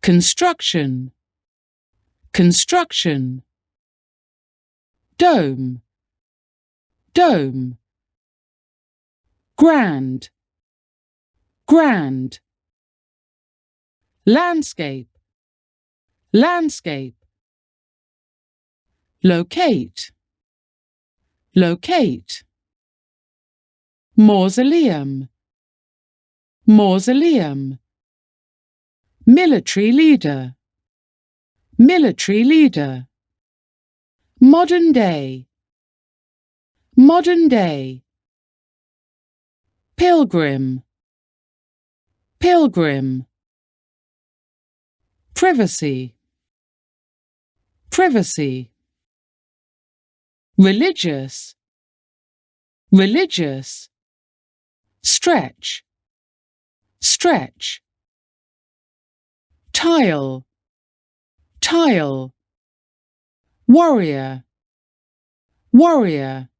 construction, construction. Dome, dome. Grand, grand. Landscape, landscape. Locate, locate. Mausoleum, mausoleum. Military leader, military leader. Modern day, modern day. Pilgrim, pilgrim. Privacy, privacy. Religious, religious. Stretch, stretch. Tile, tile. Warrior, warrior.